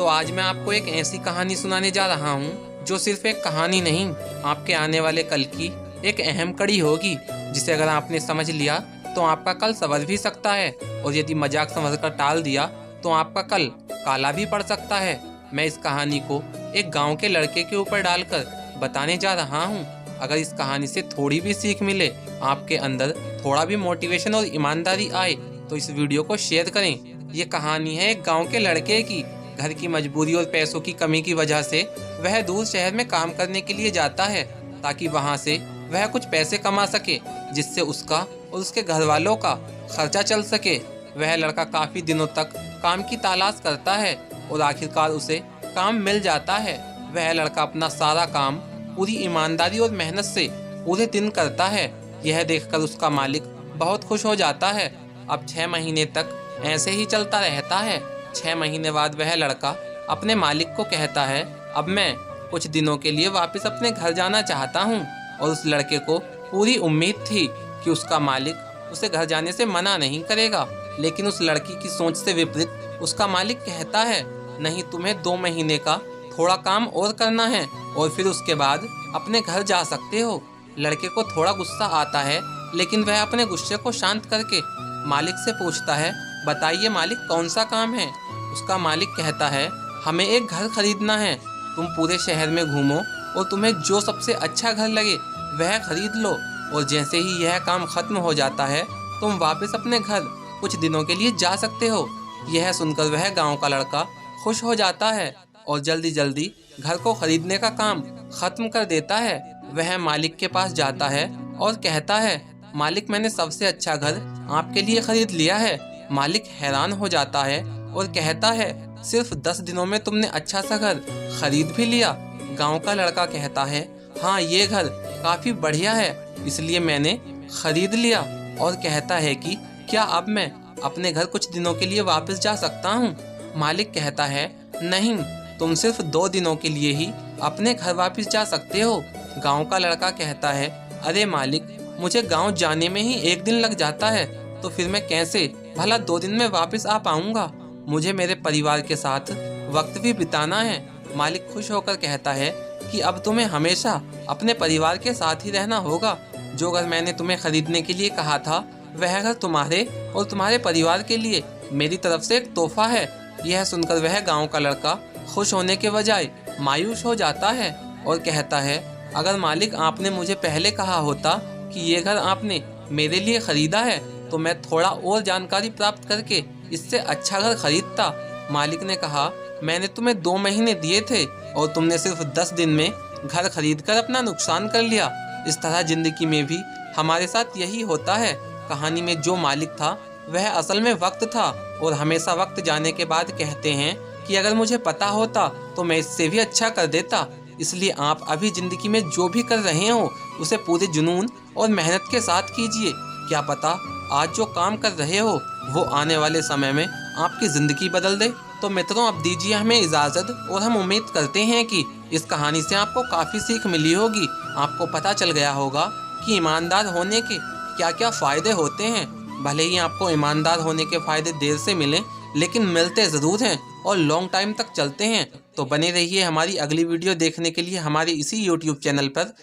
तो आज मैं आपको एक ऐसी कहानी सुनाने जा रहा हूँ जो सिर्फ एक कहानी नहीं, आपके आने वाले कल की एक अहम कड़ी होगी, जिसे अगर आपने समझ लिया तो आपका कल संवर भी सकता है, और यदि मजाक समझ कर टाल दिया तो आपका कल काला भी पड़ सकता है। मैं इस कहानी को एक गांव के लड़के के ऊपर डालकर बताने जा रहा हूँ। अगर इस कहानी से थोड़ी भी सीख मिले, आपके अंदर थोड़ा भी मोटिवेशन और ईमानदारी आए, तो इस वीडियो को शेयर करें। ये कहानी है एक गांव के लड़के की। घर की मजबूरी और पैसों की कमी की वजह से वह दूर शहर में काम करने के लिए जाता है, ताकि वहां से वह कुछ पैसे कमा सके, जिससे उसका और उसके घर वालों का खर्चा चल सके। वह लड़का काफी दिनों तक काम की तलाश करता है और आखिरकार उसे काम मिल जाता है। वह लड़का अपना सारा काम पूरी ईमानदारी और मेहनत से पूरे दिन करता है। यह देखकर उसका मालिक बहुत खुश हो जाता है। अब 6 महीने तक ऐसे ही चलता रहता है। 6 महीने बाद वह लड़का अपने मालिक को कहता है, अब मैं कुछ दिनों के लिए वापस अपने घर जाना चाहता हूँ। और उस लड़के को पूरी उम्मीद थी कि उसका मालिक उसे घर जाने से मना नहीं करेगा, लेकिन उस लड़की की सोच से विपरीत उसका मालिक कहता है, नहीं, तुम्हें 2 महीने का थोड़ा काम और करना है और फिर उसके बाद अपने घर जा सकते हो। लड़के को थोड़ा गुस्सा आता है, लेकिन वह अपने गुस्से को शांत करके मालिक से पूछता है, बताइए मालिक, कौन सा काम है। उसका मालिक कहता है, हमें एक घर खरीदना है। तुम पूरे शहर में घूमो और तुम्हें जो सबसे अच्छा घर लगे वह खरीद लो, और जैसे ही यह काम खत्म हो जाता है तुम वापस अपने घर कुछ दिनों के लिए जा सकते हो। यह सुनकर वह गांव का लड़का खुश हो जाता है और जल्दी जल्दी घर को खरीदने का काम खत्म कर देता है। वह मालिक के पास जाता है और कहता है, मालिक, मैंने सबसे अच्छा घर आपके लिए खरीद लिया है। मालिक हैरान हो जाता है और कहता है, सिर्फ 10 दिनों में तुमने अच्छा सा घर खरीद भी लिया। गांव का लड़का कहता है, हाँ, ये घर काफी बढ़िया है, इसलिए मैंने खरीद लिया। और कहता है कि क्या अब मैं अपने घर कुछ दिनों के लिए वापस जा सकता हूँ। मालिक कहता है, नहीं, तुम सिर्फ 2 दिनों के लिए ही अपने घर वापस जा सकते हो। गांव का लड़का कहता है, अरे मालिक, मुझे गांव जाने में ही 1 दिन लग जाता है, तो फिर मैं कैसे भला 2 दिन में वापस आ पाऊंगा। मुझे मेरे परिवार के साथ वक्त भी बिताना है। मालिक खुश होकर कहता है कि अब तुम्हें हमेशा अपने परिवार के साथ ही रहना होगा। जो घर मैंने तुम्हें खरीदने के लिए कहा था, वह घर तुम्हारे और तुम्हारे परिवार के लिए मेरी तरफ से एक तोहफा है। यह सुनकर वह गांव का लड़का खुश होने के बजाय मायूस हो जाता है और कहता है, अगर मालिक आपने मुझे पहले कहा होता कि ये घर आपने मेरे लिए खरीदा है, तो मैं थोड़ा और जानकारी प्राप्त करके इससे अच्छा घर खरीदता। मालिक ने कहा, मैंने तुम्हें 2 महीने दिए थे और तुमने सिर्फ 10 दिन में घर खरीदकर अपना नुकसान कर लिया। इस तरह जिंदगी में भी हमारे साथ यही होता है। कहानी में जो मालिक था वह असल में वक्त था, और हमेशा वक्त जाने के बाद कहते हैं कि अगर मुझे पता होता तो मैं इससे भी अच्छा कर देता। इसलिए आप अभी जिंदगी में जो भी कर रहे हो उसे पूरे जुनून और मेहनत के साथ कीजिए। क्या पता आज जो काम कर रहे हो वो आने वाले समय में आपकी ज़िंदगी बदल दे। तो मित्रों, अब दीजिए हमें इजाज़त, और हम उम्मीद करते हैं कि इस कहानी से आपको काफ़ी सीख मिली होगी। आपको पता चल गया होगा कि ईमानदार होने के क्या क्या फ़ायदे होते हैं। भले ही आपको ईमानदार होने के फ़ायदे देर से मिलें, लेकिन मिलते ज़रूर हैं और लॉन्ग टाइम तक चलते हैं। तो बने रहिए हमारी अगली वीडियो देखने के लिए हमारे इसी YouTube चैनल पर।